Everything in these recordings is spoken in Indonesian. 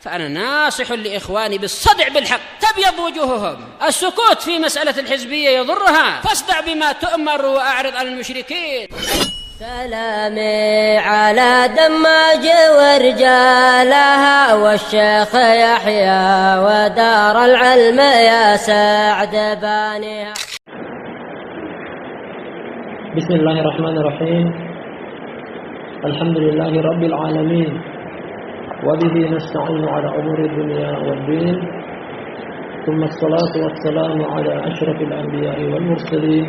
فأنا ناصح لإخواني بالصدع بالحق تبيض وجوههم. السكوت في مسألة الحزبية يضرها، فاصدع بما تؤمر وأعرض عن المشركين. سلامي على دماج ورجالها والشيخ يحيى ودار العلم يا سعد بانيها. بسم الله الرحمن الرحيم. الحمد لله رب العالمين وبه نستعين على أمور الدنيا والدين، ثم الصلاة والسلام على أشرف الأنبياء والمرسلين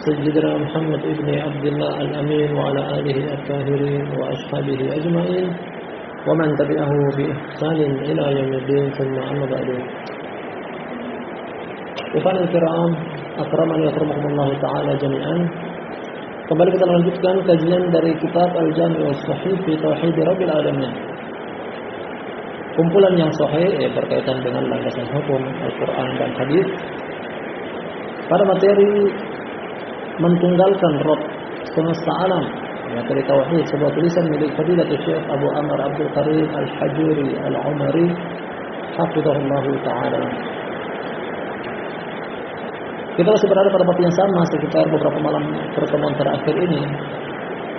سيدنا محمد ابن عبد الله الأمين وعلى آله الطاهرين وأصحابه أجمعين ومن تبعه بإحسان إلى يوم الدين، ثم أما بعد. Ikhwan al-kiram, akramani akramakumullah ta'ala jami'an. Kembali kita lanjutkan kajian dari kitab Al-Jami' As-Sahih fi Tauhid Rabbil Alamin. Kumpulan yang sahih berkaitan dengan landasan hukum Al-Quran dan Hadis pada materi mentunggalkan Rabb semesta alam, materi tauhid, sebuah tulisan milik Fadilatul Syekh Abu Amr Abdul Karim Al-Hajuri Al-Umari hafizahullah ta'ala. Kita masih berada pada bab yang sama sekitar beberapa malam pertemuan terakhir ini.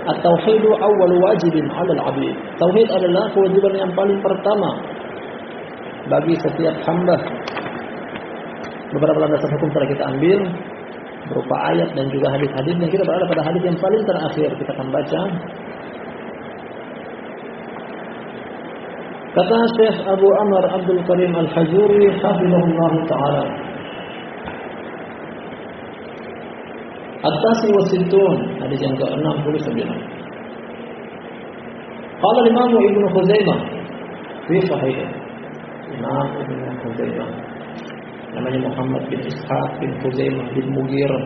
At-tauhidu awwalu wajibin 'alal 'abid. Tauhid adalah kewajiban yang paling pertama bagi setiap hamba. Beberapa landasan hukum telah kita ambil berupa ayat dan juga hadis-hadis, dan kita berada pada hadis yang paling terakhir kita akan baca. Kata Syekh Abu Amr Abdul Karim Al-Hajuri hafizahullah ta'ala, At-Tasi wa Sittun, hadis yang ke-69. Qala Imam Ibnu Khuzaimah fi Sahih. Imam Ibnu Khuzaimah namanya Muhammad bin Ishaq bin Khuzaimah bin Mughirah,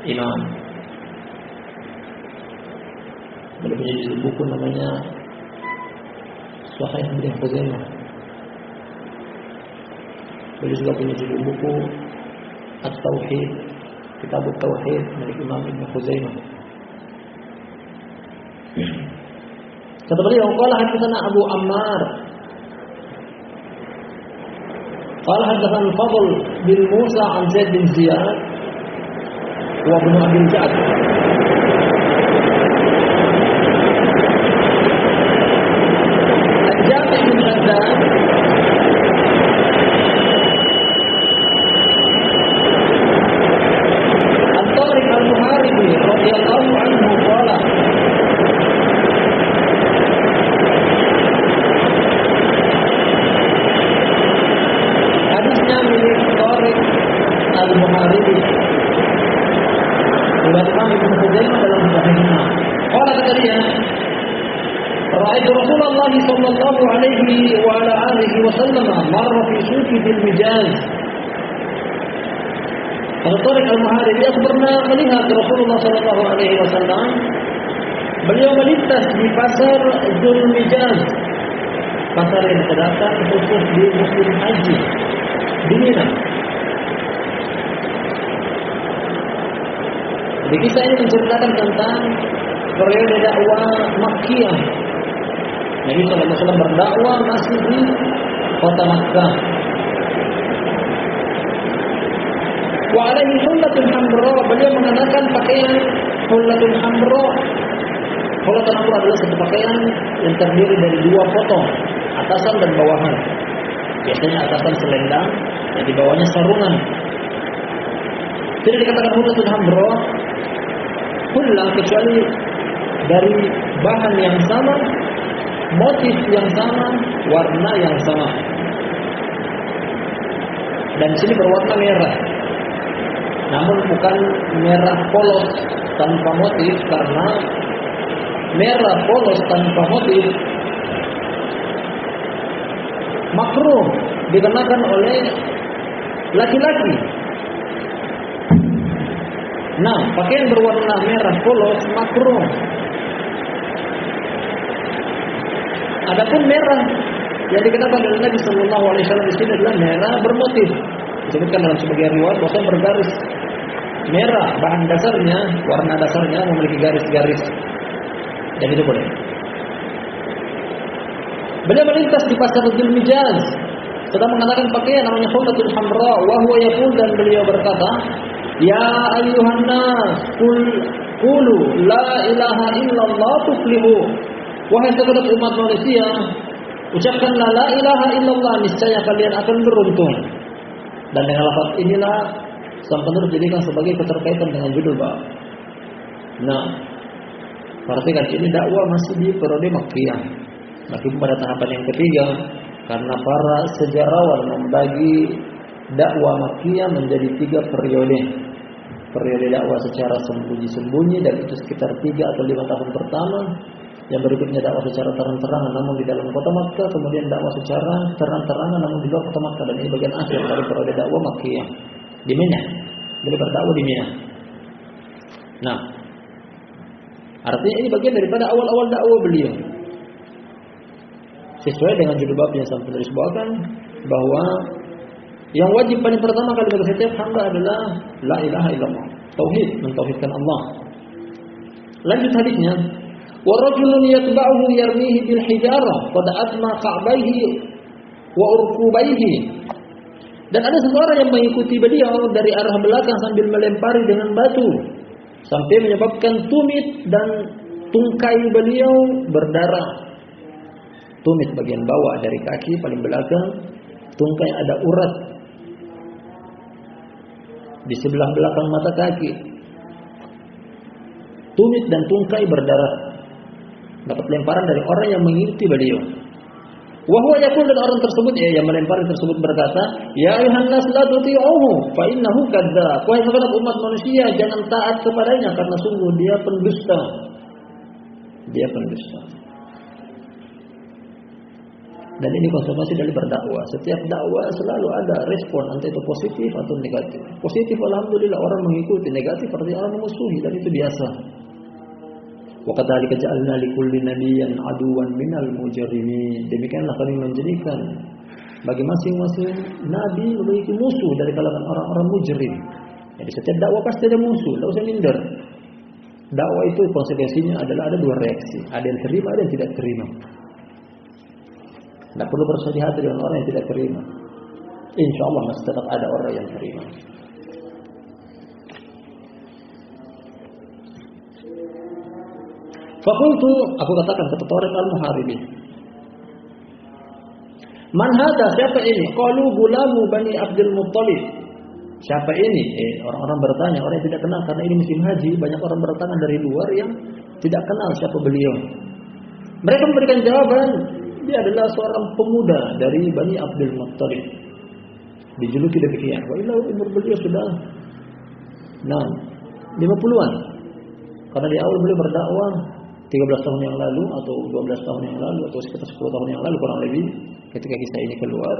imam. Beliau punya judul buku namanya Sahih bin Khuzaimah. Beliau juga punya judul buku At-Tauhid, Kitab At-Tauhid milik Imam Ibnu Khuzaimah. Kata beliau, qala hadatsana Abu Ammar قال حدثنا الفضل بن موسى عن زيد بن زياد وابن أبي الجعد الجامع بن شداد الطارق المحاربي رضي الله عنه قال Al-Muharibi oleh Imam Ibnu Khuzaimah dalam Sahihnya. Qala kata dia, ra'aitu Rasulullah sallallahu alaihi wa ala alihi wasallam marra fi suqi bil Hijaz. Al-Tariq Al-Muharibi, aku pernah melihat Rasulullah sallallahu alaihi wasallam beliau melintas di pasar Dzul Hijaz, pasar yang terdapat khusus di musim haji di Mina. Di kisah ini menceritakan tentang periode dakwah Makkiyah. Nabi SAW berdakwah masih di kota Makkah. Wa alaihi hullatul hamra, beliau mengenakan pakaian hullatul hamra. Hullatul hamra adalah satu pakaian yang terdiri dari dua potong, atasan dan bawahan. Biasanya atasan selendang dan di bawahnya sarungan. Tidak dikatakan hullatul hamra kullah kecuali dari bahan yang sama, motif yang sama, warna yang sama. Dan di sini berwarna merah. Namun bukan merah polos tanpa motif, karena merah polos tanpa motif makruh dikenakan oleh laki-laki. Nah, pakaian berwarna merah polos makruh. Adapun merah yang dikenakan oleh Nabi Sallallahu Alaihi Wasallam di sini adalah merah bermotif. Disebutkan dalam sebagian riwayat bahwa bergaris merah, bahan dasarnya, warna dasarnya memiliki garis-garis. Dan itu boleh. Beliau melintas di pasar Dzul Mijaz, sedang mengenakan pakaian namanya Hullatul Hamra, wa huwa yaqul, dan beliau berkata, ya ayyuhan nas, qulu la ilaha illallah tuflihu. Wahai segenap umat manusia, ucapkanlah la ilaha illallah, niscaya kalian akan beruntung. Dan dengan lafaz inilah sang penulis jadikan sebagai keterkaitan dengan judul bab. Nah, perhatikan, ini dakwah masih di periode Makkiyah. Masih pada tahapan yang ketiga, karena para sejarawan membagi dakwah Makkiyah menjadi 3 periode. Periode dakwah secara sembunyi-sembunyi, dan itu sekitar 3 atau 5 tahun pertama. Yang berikutnya dakwah secara terang-terangan namun di dalam kota Makkah, kemudian dakwah secara terang-terangan namun di luar kota Makkah, dan ini bagian akhir dari periode dakwah Makkiyah di Mina. Beliau berdakwah di Mina. Nah, artinya ini bagian daripada awal-awal dakwah beliau. Sesuai dengan judul bab yang saya penulis bawakan, bahwa yang wajib paling pertama kali bagi setiap hamba adalah la ilaha illallah, tauhid, mentauhidkan Allah. Lanjut hadisnya, wa rajulun yatba'uhu yarmihi bil hijarah qad atma ka'baihi wa urqubaihi. Dan ada seseorang yang mengikuti beliau dari arah belakang sambil melempari dengan batu sampai menyebabkan tumit dan tungkai beliau berdarah. Tumit bagian bawah dari kaki paling belakang, tungkai ada urat di sebelah belakang mata kaki. Tumit dan tungkai berdarah, dapat lemparan dari orang yang mengikuti beliau. Wa huwa yaqul, dan orang tersebut yang melempari tersebut berkata, ya ayuhan nas la tuti'uhu fa innahu kadzdzab. Wahai segenap umat manusia, jangan taat kepadanya karena sungguh dia pendusta. Dia pendusta. Dan ini konsekuensi dari berdakwah. Setiap dakwah selalu ada respon, entah itu positif atau negatif. Positif alhamdulillah orang mengikuti, negatif artinya orang memusuhi, dan itu biasa. Wa kadzalika ja'alna likulli nabiyyin aduwan minal mujrimin. Demikianlah kami menjadikan bagi masing-masing nabi memiliki musuh dari kalangan orang-orang mujrim. Jadi setiap dakwah pasti ada musuh, tidak usah minder. Dakwah itu konsekuensinya adalah ada 2 reaksi, ada yang terima, ada yang tidak terima. Tidak perlu bersedih hati dengan orang yang tidak terima. Insya Allah masih tetap ada orang yang terima. Fakultu, aku katakan kepada Tariq al-Muharibi, man hada, siapa ini? Qalu gulamu Bani Abdul Muttalib. Siapa ini? Orang-orang bertanya, orang yang tidak kenal, karena ini musim haji, banyak orang bertanya dari luar yang tidak kenal siapa beliau. Mereka memberikan jawaban, dia adalah seorang pemuda dari Bani Abdul Muttalib. Dijuluki demikian. Wa illa umur beliau sudah 50-an. Karena di awal beliau berdakwah 13 tahun yang lalu atau 12 tahun yang lalu atau sekitar 10 tahun yang lalu kurang lebih, ketika kisah ini keluar.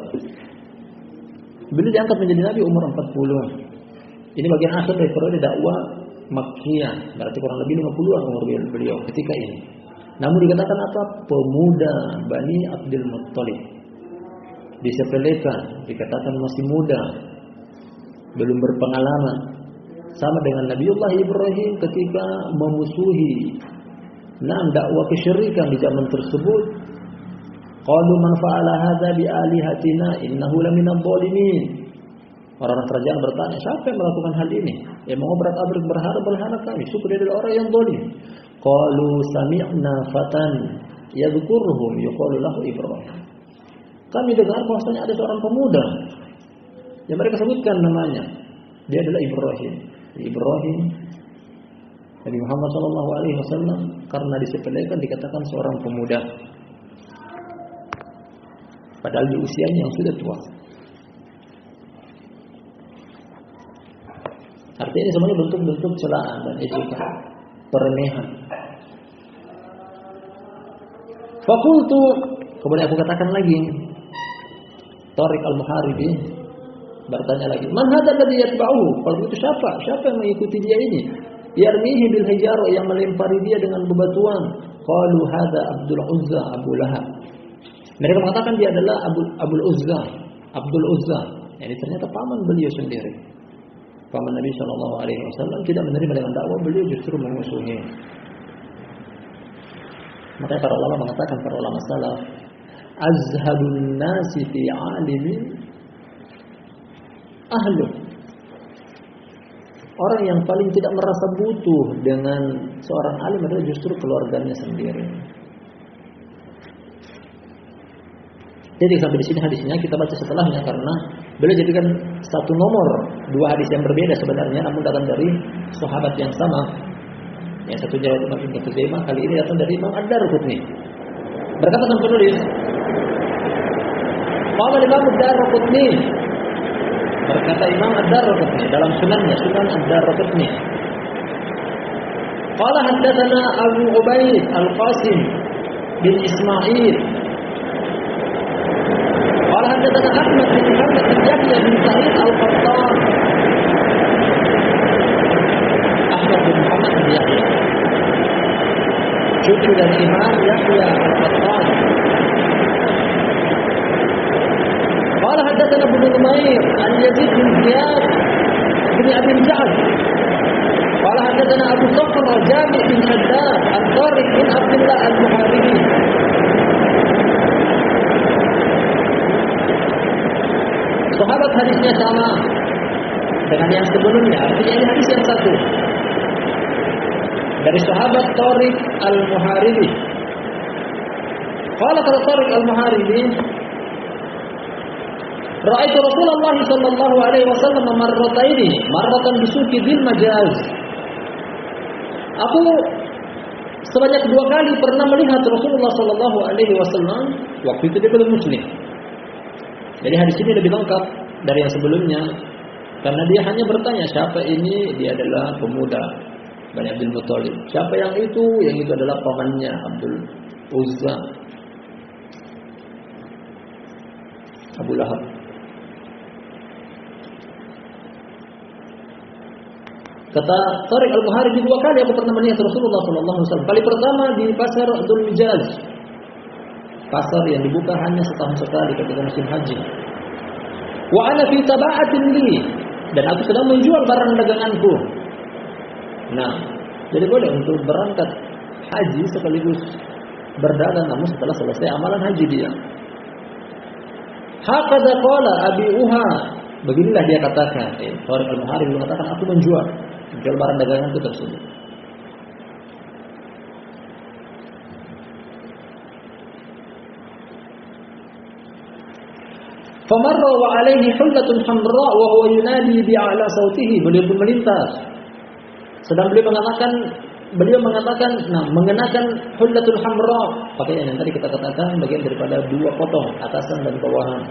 Beliau diangkat menjadi nabi umur 40-an. Ini bagian akhir dari periode dakwah Makkiyah. Berarti kurang lebih 50-an umur beliau ketika ini. Namun dikatakan apa? Pemuda Bani Abdul Muttalib. Disepelekan, dikatakan masih muda, belum berpengalaman. Sama dengan Nabiullah Ibrahim ketika memusuhi dakwah kesyirikan di zaman tersebut. Qalu man fa'ala hadza bi alihatina innahu laminadh dhalimin. Orang-orang kerajaan bertanya, siapa yang melakukan hal ini? Yang mengobrak-abrik berhala kami, syukur dia adalah orang yang zalim. Qalu sami'na fatan yadhkuruhum yuqalu lahu Ibrahim. Kami dengar bahwasanya ada seorang pemuda yang mereka sebutkan namanya. Dia adalah Ibrahim. Ibrahim Nabi Muhammad SAW karena disepelekan dikatakan seorang pemuda, padahal di usianya yang sudah tua. Artinya ini semuanya bentuk-bentuk celaan dan ejekan, peremehan. Fakultu, kemudian aku katakan lagi, Tariq al-Muharibi bertanya lagi, man hadzal ladzi yatba'uhu? Kalau itu siapa? Siapa yang mengikuti dia ini? Yarmihi bil hijarah, yang melempari dia dengan bebatuan. Qalu hadza Abdul Uzza Abu Lahab. Mereka mengatakan dia adalah Abdul Uzza. Abdul Uzza. Ini ternyata paman beliau sendiri. Paman Nabi SAW tidak menerima dengan dakwah beliau, justru memusuhi. Makanya para ulama mengatakan, para ulama salaf, azhadun nasi fi alimin ahlu. Orang yang paling tidak merasa butuh dengan seorang alim adalah justru keluarganya sendiri. Jadi sampai di sini hadisnya kita baca setelahnya karena beliau jadikan satu nomor dua hadis yang berbeda sebenarnya, namun datang dari sahabat yang sama. Yang satu jawab Imam Ibnu Khuzaimah, kali ini datang dari Imam Ad-Darqutni. Berkata sang penulis, qala Imam Ad-Darqutni, berkata Imam Ad-Darqutni dalam sunannya, Sunan Ad-Darqutni, qala haddatsana Abu Ubaid Al-Qasim bin Ismail, qala haddatsana Ahmad bin Muhammad bin Yahya bin Sa'id Al-Qattan. Ahmad bin Muhammad bin Yahya, cucu dari Imam Yahya Al-Qattan. قال حدثنا ابن نمير عن يزيد بن زياد بن ابي الجعد قال حدثنا ابو صخر جابر بن شداد عن طارق بن عبد الله المحاربي. Sahabat hadisnya sama dengan yang sebelumnya, artinya ini hadis yang satu dari sahabat Tariq al-Muharibi. Qala Tariq al-Muharibi, ra'aitu Rasulullah sallallahu alaihi wasallam marratan bisuki dzil majaz. Aku sebanyak dua kali pernah melihat Rasulullah sallallahu alaihi wasallam, waktu itu dia belum muslim. Jadi hadis ini lebih lengkap dari yang sebelumnya karena dia hanya bertanya siapa ini, dia adalah pemuda Bani Abdul Muthalib. Siapa yang itu adalah pamannya Abdul Uzza, Abu Lahab. Kata Tariq al-Muharibi, dua kali aku pernah melihat Rasulullah sallallahu alaihi wasallam. Kali pertama di pasar Dzul Mijaz, pasar yang dibuka hanya setahun sekali ketika musim haji. Wa ana fi taba'atin li, dan aku sedang menjual barang daganganku. Nah, jadi boleh untuk berangkat haji sekaligus berdagang, namun setelah selesai amalan haji dia. Hakadha qala abi'uha, beginilah dia katakan. Tariq al-Muharibi mengatakan aku menjual barang daganganku tersebut. Famarra wa alaihi hullatun hamra wa huwa yunadi bi'ala sautihi. Beliau pun melintas. Sedang beliau mengatakan, mengenakan hullatul hamra, pakaian yang tadi kita katakan bagian daripada dua potong, atasan dan bawahan.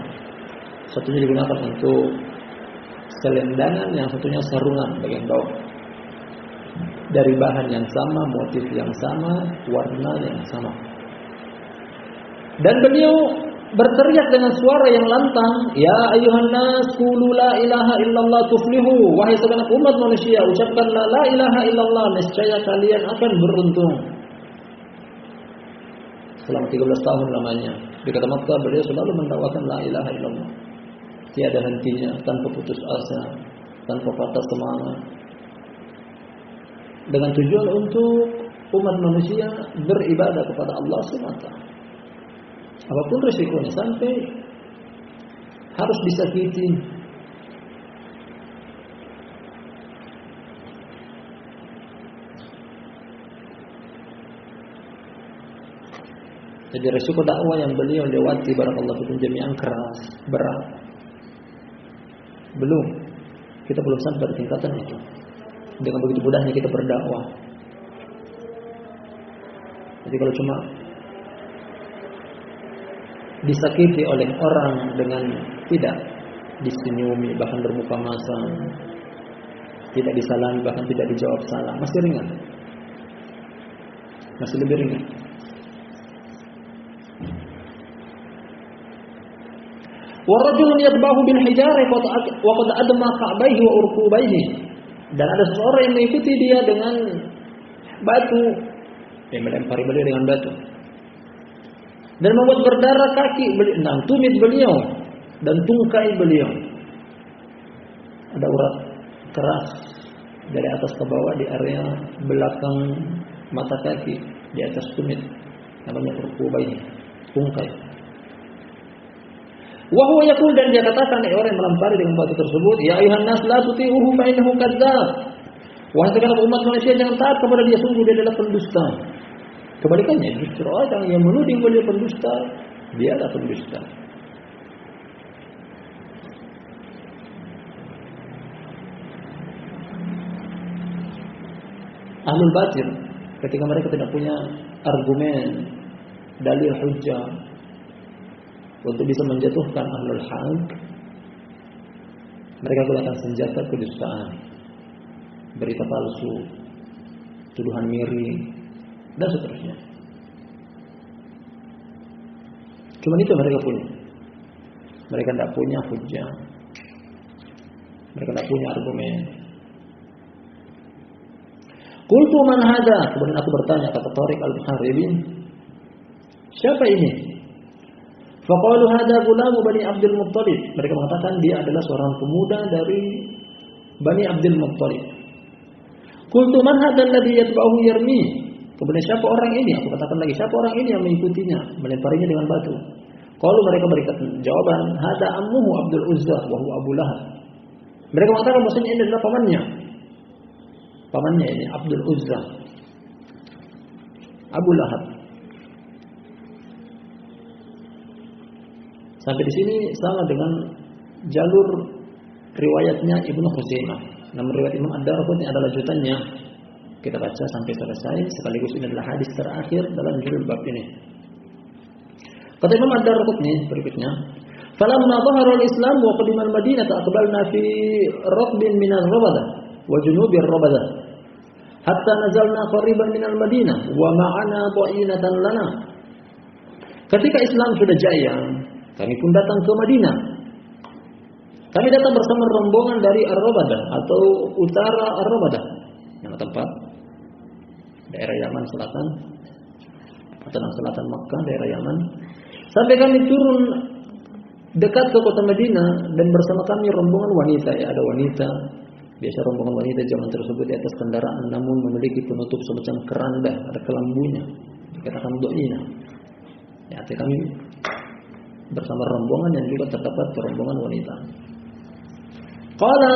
Satunya digunakan untuk selendangan, yang satunya sarungan bagian bawah. Dari bahan yang sama, motif yang sama, warna yang sama. Dan beliau berteriak dengan suara yang lantang, ya ayuhan nas qulu la ilaha illallah tuflihu, wahai segenap umat manusia, ucapkanlah la ilaha illallah, niscaya kalian akan beruntung. Selama 13 tahun lamanya di kota Makkah beliau selalu mendakwakan la ilaha illallah, tiada hentinya, tanpa putus asa, tanpa patah semangat, dengan tujuan untuk umat manusia beribadah kepada Allah semata. Apapun resikonya, sampai harus disakiti. Jadi resiko dakwah yang beliau lewati barakallahu fikum jami'an keras, berat. Kita belum sampai di tingkatan itu. Dengan begitu mudahnya kita berdakwah. Jadi kalau cuma disakiti oleh orang dengan tidak disenyumi, bahkan bermuka masam, tidak disalami, bahkan tidak dijawab salam, masih ringan, masih lebih ringan. Wa rajulun yatbahu bil hijarah wa qad adma ka'baihi wa urqubaihi, dan ada seorang yang mengikuti dia dengan batu, yang melempari beliau dengan batu dan membuat berdarah kaki beliau, tumit beliau dan tungkai beliau. Ada urat keras dari atas ke bawah di area belakang mata kaki, di atas tumit, namanya urqubaihi, tungkai. Wa huwa yaqul, dan dia katakan orang yang melempari dengan batu tersebut, ya ayuhan nas la tuti'uhu fa innahu kadzdzab. Wahai segenap umat manusia, jangan taat kepada dia, sungguh dia adalah pendusta. Kebalikannya, justru orang yang menuding beliau pendusta, dia adalah pendusta. Ahlul batil ketika mereka tidak punya argumen, dalil hujjah untuk bisa menjatuhkan ahlul haq, mereka gunakan senjata kedustaan, berita palsu, tuduhan miring, dan seterusnya. Cuma itu mereka punya. Mereka tidak punya hujjah, mereka tidak punya argumen. Qultu man hada? Kemudian aku bertanya, kata Tariq al-Muharibi, siapa ini? Faqalu hada gulamu Bani Abdul Muttalib. Mereka mengatakan dia adalah seorang pemuda dari Bani Abdul Muttalib. Qultu man hada alladhi yatba'uhu yarmi? Kemudian siapa orang ini? Aku katakan lagi, siapa orang ini yang mengikutinya, melemparinya dengan batu? Kalau mereka berikan jawaban, hada ammuhu Abdul Uzza wa huwa Abu Lahab. Mereka mengatakan bahwasanya ini adalah pamannya. Pamannya ini Abdul Uzza, Abu Lahab. Sampai di sini sama dengan jalur riwayatnya Ibnu Khuzaimah. Namun riwayat Imam Ad-Darqutni adalah lanjutannya. Kita baca sampai selesai, sekaligus ini adalah hadis terakhir dalam judul bab ini. Kata Imam Ad-Darqutni berikutnya, "Falamma dhahara al-Islam wa qadima al-Madinah aqbalna fi raqbin min ar-Rabadah wa junubi ar-Rabadah hatta nazalna qariban min al-Madinah wa ma'ana ta'inatan lana." Ketika Islam sudah jaya, kami pun datang ke Madinah. Kami datang bersama rombongan dari Ar-Rabadah atau utara Ar-Rabadah, yang tempat daerah Yaman selatan atau selatan Makkah, daerah Yaman. Sampai kami turun dekat ke kota Madinah dan bersama kami rombongan wanita. Ya, ada wanita. Biasa rombongan wanita zaman tersebut di atas kendaraan, namun memiliki penutup semacam keranda, ada kelambunya. Dikatakan do'ina. Ya, artinya kami bersama rombongan yang juga terdapat rombongan wanita. Qala,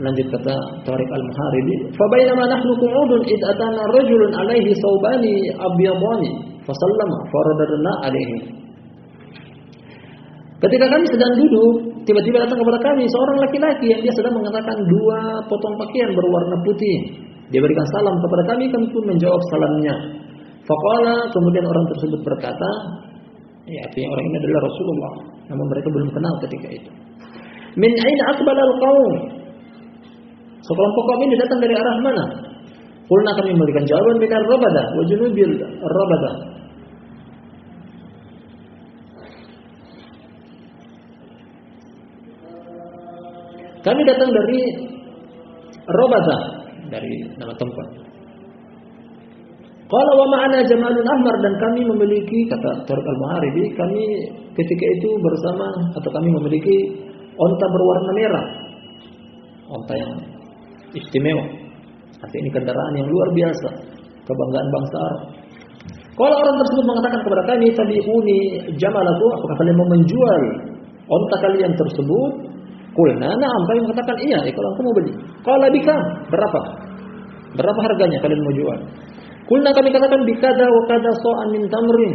lanjut kata Tariq al-Muharibi, fa bainama nahnu qu'udun id atana rajulun alaihi thawbani abyadani fa sallama faradadna alaihi. Ketika kami sedang duduk, tiba-tiba datang kepada kami seorang laki-laki yang dia sedang mengenakan 2 potong pakaian berwarna putih. Dia berikan salam kepada kami pun menjawab salamnya. Faqala, kemudian orang tersebut berkata, ya, artinya orang ini adalah Rasulullah, namun mereka belum kenal ketika itu. Min aina aqbalal qaum? Sekelompok kaum ini datang dari arah mana? Qulna, kami memberikan jawaban, min ar-Rabadah wa junubil ar-Rabadah. Kami datang dari Rabadah, dari nama tempat. Qala wa ma'ana jamalun ahmar, dan kami memiliki, kata Tariq al-Muharibi, kami ketika itu bersama atau kami memiliki onta berwarna merah. Onta yang istimewa. Artinya ini kendaraan yang luar biasa, kebanggaan bangsa Arab. Kalau orang tersebut mengatakan kepada kami, tabi'uni jamalaku, apakah kalian mau menjual onta kalian tersebut? Qulna na'am, kami mengatakan iya, kalau engkau mau beli. Qala bikam, berapa? Berapa harganya kalian mau jual? Qulna, kami katakan bikada wa kada so'an min tamrin.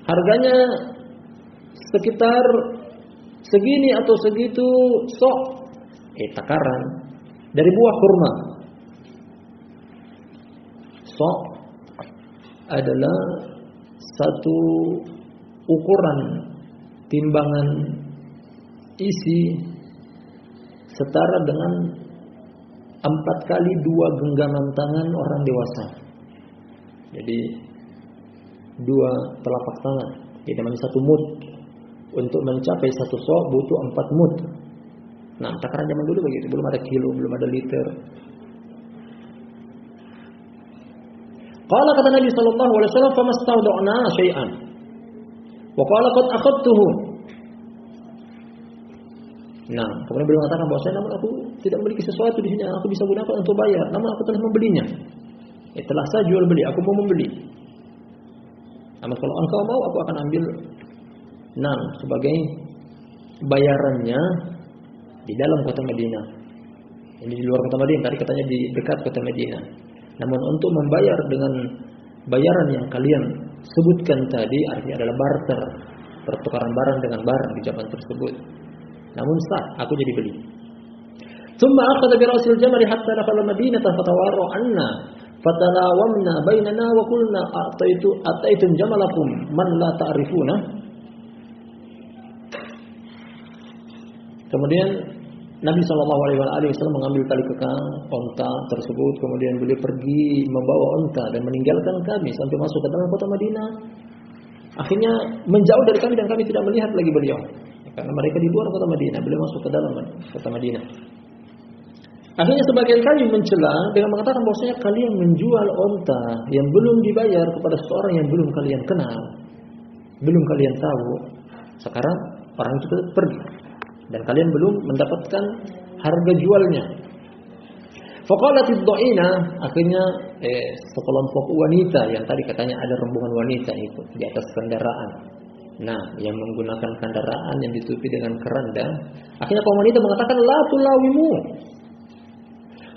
Harganya sekitar segini atau segitu so', takaran dari buah kurma. So' adalah satu ukuran timbangan isi setara dengan 4 kali 2 genggaman tangan orang dewasa. Jadi 2 telapak tangan. Ini namanya 1 mud. Untuk mencapai 1 sok butuh 4 mud. Nah, takaran zaman dulu begitu. Belum ada kilo, belum ada liter. Qala, kata Nabi sallallahu alaihi wasallam, famastawda'na syai'an. Wa qala qad akhadtuhu. Nah, kemudian beliau mengatakan bahwa saya namun aku tidak memiliki sesuatu di sini yang aku bisa gunakan untuk bayar, namun aku telah membelinya. Telah saya jual beli, aku mau membeli. Namun kalau engkau mau, aku akan ambil sebagai bayarannya di dalam kota Madinah. Ini di luar kota Madinah, tadi katanya di dekat kota Madinah. Namun untuk membayar dengan bayaran yang kalian sebutkan tadi artinya adalah barter, pertukaran barang dengan barang di zaman tersebut. Namun sah, aku jadi beli. Thumma akhadha bi ra'sil jamali hatta dakhala Madinah fatawarra anna fatalawamna bainana wa qulna ataitum jamalakum man la ta'rifuna. Kemudian Nabi SAW mengambil tali kekang onta tersebut, kemudian beliau pergi membawa onta dan meninggalkan kami sampai masuk ke dalam kota Madinah. Akhirnya menjauh dari kami dan kami tidak melihat lagi beliau, karena mereka di luar kota Madinah, beliau masuk ke dalam kota Madinah. Akhirnya sebagian kami mencela dengan mengatakan bahwasanya kalian menjual onta yang belum dibayar kepada seorang yang belum kalian kenal, belum kalian tahu. Sekarang orang itu pergi dan kalian belum mendapatkan harga jualnya. Faqalatid dha'ina, akhirnya sekelompok wanita yang tadi katanya ada rombongan wanita itu di atas kendaraan. Nah, yang menggunakan kendaraan yang ditutupi dengan keranda. Akhirnya kaum wanita mengatakan la tulawimu.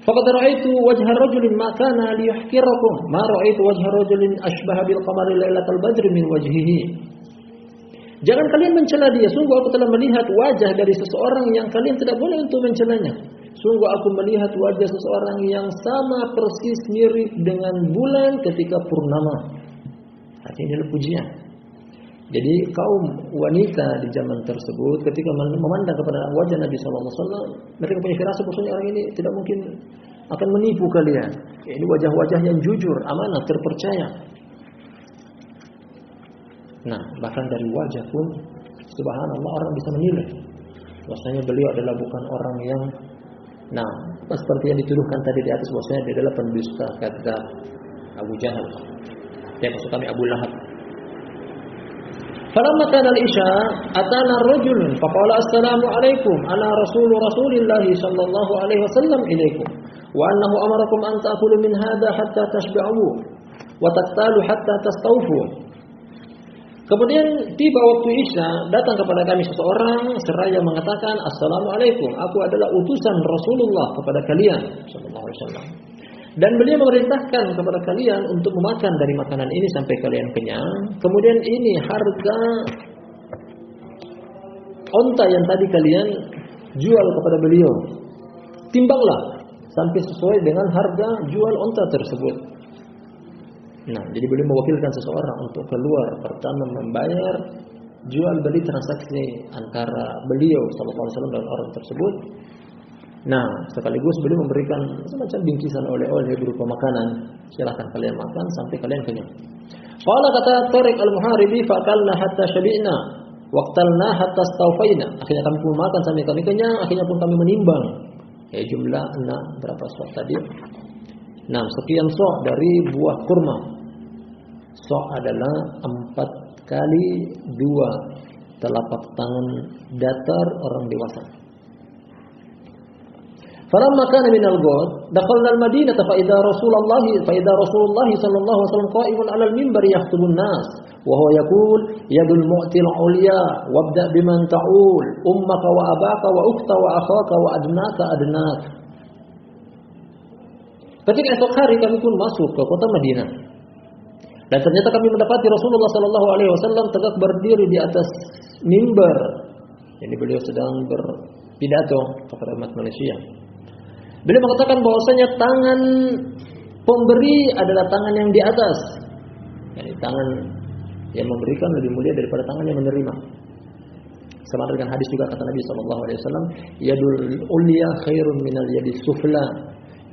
Faqad ra'aitu wajha rajulin ma kana liyahkirakum, ma ra'aitu wajha rajulin ashbaha bil qamari lailatal badri min wajhihi. Jangan kalian mencela dia, sungguh aku telah melihat wajah dari seseorang yang kalian tidak boleh untuk mencelanya. Sungguh aku melihat wajah seseorang yang sama persis mirip dengan bulan ketika purnama. Artinya adalah pujian. Jadi kaum wanita di zaman tersebut ketika memandang kepada wajah Nabi SAW, mereka punya firasat bahwasanya orang ini tidak mungkin akan menipu kalian. Ini wajah-wajah yang jujur, amanah, terpercaya. Nah, bahkan dari wajah pun subhanallah orang bisa menilai bahwasanya beliau adalah bukan orang yang seperti yang dituduhkan tadi di atas bahwasanya dia adalah pendusta kata Abu Jahal. Ya, maksud kami Abu Lahab. Falamma kana al-isya atana rajulun faqala assalamu alaikum ana rasulillah sallallahu alaihi wasallam ilaikum wa annahu amarakum an ta'kulu min hadha hatta tashba'u wa taqtalu hatta tastawfu. Kemudian tiba waktu Isya, datang kepada kami seseorang seraya mengatakan assalamualaikum, aku adalah utusan Rasulullah kepada kalian sallallahu alaihi wasallam. Dan beliau memerintahkan kepada kalian untuk memakan dari makanan ini sampai kalian kenyang. Kemudian ini harga onta yang tadi kalian jual kepada beliau. Timbanglah sampai sesuai dengan harga jual onta tersebut. Nah, jadi beliau mewakilkan seseorang untuk keluar pertama membayar jual beli transaksi antara beliau sallallahu alaihi wasallam dan orang tersebut. Nah, sekaligus beliau memberikan semacam bingkisan oleh-oleh berupa makanan. Silakan kalian makan sampai kalian kenyang. Qala kata Tariq al-Muharibi fa'akalna hatta syabi'na waqtalna hatta stawfaina. Akhirnya kami pun makan sampai kami kenyang, akhirnya pun kami menimbang. Jumlah 6 berapa sok tadi? 6 sekian sok dari buah kurma. Sok adalah 4 kali 2 telapak tangan datar orang dewasa. Falamma kana min al-ghad dakhalna al-Madinah fa idza Rasulullah sallallahu alaihi wasallam qa'imun 'ala al-minbar yakhthubu an-nas wa huwa yaqul yadul mu'til 'ulya wabda biman ta'ul ummaka wa abaka wa ukhta wa akhaka wa adnaka adnak. Ketika esok hari kami pun masuk ke kota Madinah. Dan ternyata kami mendapati Rasulullah sallallahu alaihi wasallam tegak berdiri di atas mimbar. Jadi beliau sedang berpidato kepada umat manusia. Beliau mengatakan bahwasanya tangan pemberi adalah tangan yang di atas. Yani tangan yang memberikan lebih mulia daripada tangan yang menerima. Sama dengan hadis juga kata Nabi sallallahu alaihi wasallam, yadul ulya khairun minal yadis sufla.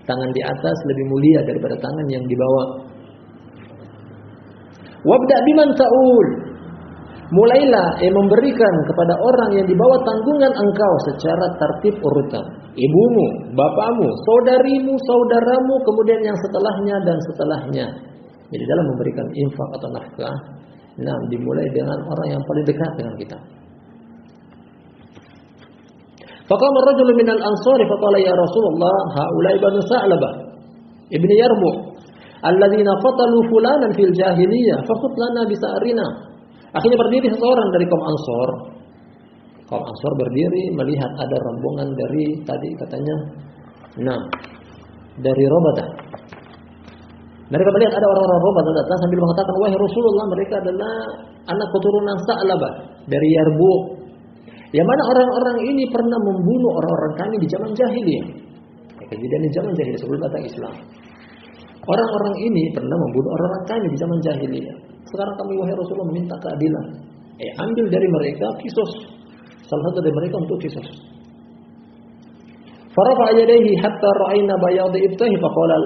Tangan di atas lebih mulia daripada tangan yang di bawah. Wabda biman ta'ul. Mulailah memberikan kepada orang yang di bawah tanggungan engkau secara tertib urutan. Ibumu, bapakmu, saudarimu, saudaramu, kemudian yang setelahnya dan setelahnya. Jadi dalam memberikan infak atau nafkah, dimulai dengan orang yang paling dekat dengan kita. Faqama ar-rajulu min al-ansari faqala ya Rasulullah haula'i banu Sa'labah ibni Yarbu' alladzina qatalu fulanan fil jahiliyah faqut lana bi sa'rina. Akhirnya berdiri seseorang dari kaum Ansor Kaum Ansor berdiri melihat ada rombongan dari tadi katanya dari Rabadah. Mereka melihat ada orang-orang Rabadah datang sambil mengatakan, wahai Rasulullah, mereka adalah anak keturunan Sa'labah dari Yarbouk. Yang mana orang-orang ini pernah membunuh orang-orang kami di zaman jahiliyah. Kejadian di zaman jahiliyah sebelum datang Islam. Orang-orang ini pernah membunuh orang-orang kami di zaman jahiliyah. Sekarang kami wahai Rasulullah meminta keadilan. Ambil dari mereka kisos. Salah satu dari mereka untuk kisos. Farafa'a yadayhi hatta ra'ayna bayad ibtahi faqala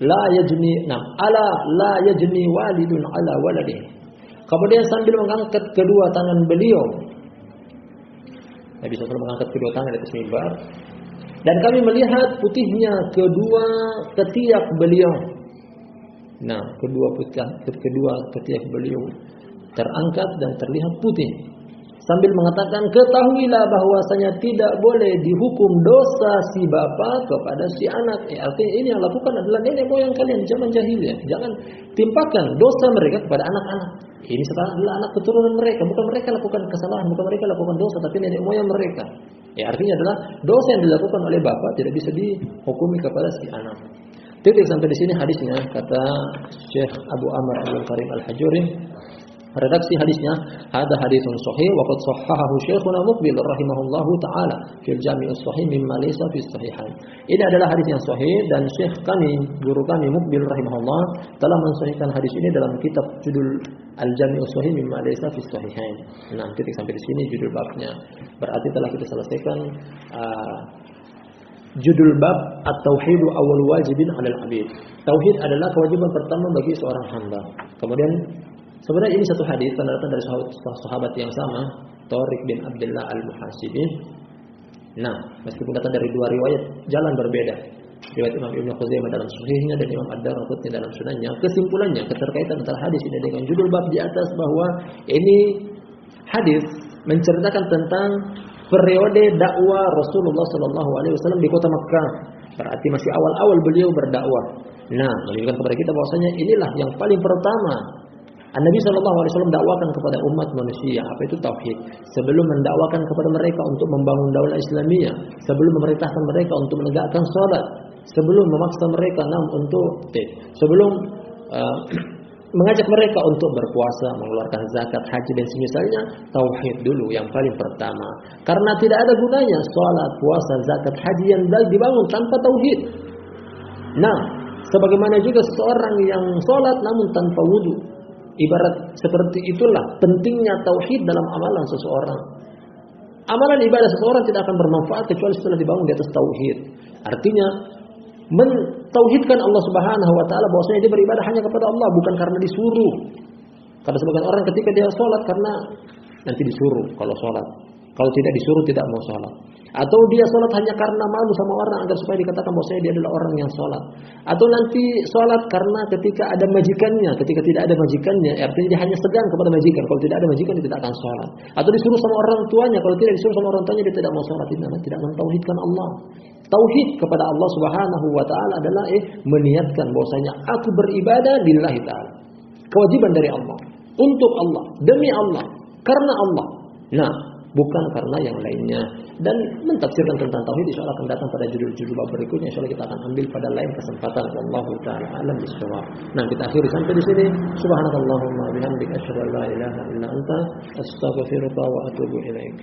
la yajni walidun ala waladihi. Kemudian sambil mengangkat kedua tangan beliau, Nabi SAW mengangkat kedua tangan di atas mimbar, dan kami melihat putihnya kedua ketiak beliau. Kedua ketiak beliau terangkat dan terlihat putih. Sambil mengatakan, ketahuilah bahwasanya tidak boleh dihukum dosa si bapak kepada si anak. Artinya ini yang lakukan adalah nenek moyang kalian zaman jahiliyah. Jangan timpakan dosa mereka kepada anak-anak. Ini sekarang adalah anak keturunan mereka. Bukan mereka lakukan kesalahan, bukan mereka lakukan dosa, tapi nenek moyang mereka. Artinya adalah dosa yang dilakukan oleh bapak tidak bisa dihukumi kepada si anak. Titik sampai di sini hadisnya, kata Syekh Abu Amr Abdul Karim Al-Hajuri. Redaksi hadisnya, ada haditsun sahih wa qad sahhahahu Syekhuna Muqbil rahimahullahu taala fil Jami'us Shahih mimma laysa fi sahihain. Ini adalah hadis yang sahih dan Syekh kami, guru kami Muqbil rahimahullah telah mensahihkan hadis ini dalam kitab judul Al-Jami'us Shahih mimma laysa fi sahihain. Titik sampai di sini judul babnya. Berarti telah kita selesaikan judul bab at-tauhidu awwal wajibin 'alal 'abid. Tauhid adalah kewajiban pertama bagi seorang hamba. Kemudian sebenarnya ini satu hadis pendapat dari sahabat yang sama, Tariq bin Abdullah Al-Muhasibi. Meskipun datang dari dua riwayat jalan berbeda. Riwayat Imam Ibnu Khuzaimah dalam Sahihnya dan Imam Ad-Darqutni dalam Sunannya. Kesimpulannya, keterkaitan antara hadis ini dengan judul bab di atas bahwa ini hadis menceritakan tentang periode dakwah Rasulullah SAW di kota Makkah. Berarti masih awal-awal beliau berdakwah. Menunjukkan kepada kita bahwasanya inilah yang paling pertama Nabi SAW dakwakan kepada umat manusia. Apa itu tauhid? Sebelum mendakwakan kepada mereka untuk membangun daulah Islamiyah, sebelum memerintahkan mereka untuk menegakkan salat, sebelum memaksa mereka sebelum mengajak mereka untuk berpuasa, mengeluarkan zakat, haji dan semisalnya, tauhid dulu yang paling pertama. Karena tidak ada gunanya salat, puasa, zakat, haji yang dibangun tanpa tauhid. Sebagaimana juga seseorang yang salat namun tanpa wudu. Ibarat seperti itulah pentingnya tauhid dalam amalan seseorang. Amalan ibadah seseorang tidak akan bermanfaat kecuali setelah dibangun di atas tauhid. Artinya mentauhidkan Allah Subhanahu wa taala bahwasanya dia beribadah hanya kepada Allah, bukan karena disuruh. Karena sebagian orang ketika dia salat karena nanti disuruh kalau salat. Kalau tidak disuruh tidak mau salat. Atau dia salat hanya karena malu sama orang agar supaya dikatakan bahwasanya dia adalah orang yang salat. Atau nanti salat karena ketika ada majikannya, ketika tidak ada majikannya, artinya dia hanya segan kepada majikan. Kalau tidak ada majikan dia tidak akan salat. Atau disuruh sama orang tuanya, kalau tidak disuruh sama orang tuanya dia tidak mau salat. Ini tidak mentauhidkan Allah. Tauhid kepada Allah Subhanahu wa taala adalah meniatkan bahwasanya aku beribadah lillahi taala. Kewajiban dari Allah, untuk Allah, demi Allah, karena Allah. Bukan karena yang lainnya. Dan mentafsirkan tentang tauhid insyaallah akan datang pada judul-judul bab berikutnya. Insyaallah kita akan ambil pada lain kesempatan. Wallahu taala alam bissawab. Kita akhiri sampai di sini. Subhanakallahumma wa bihamdika asyhadu an la ilaha illa anta astaghfiruka wa atubu ilaik.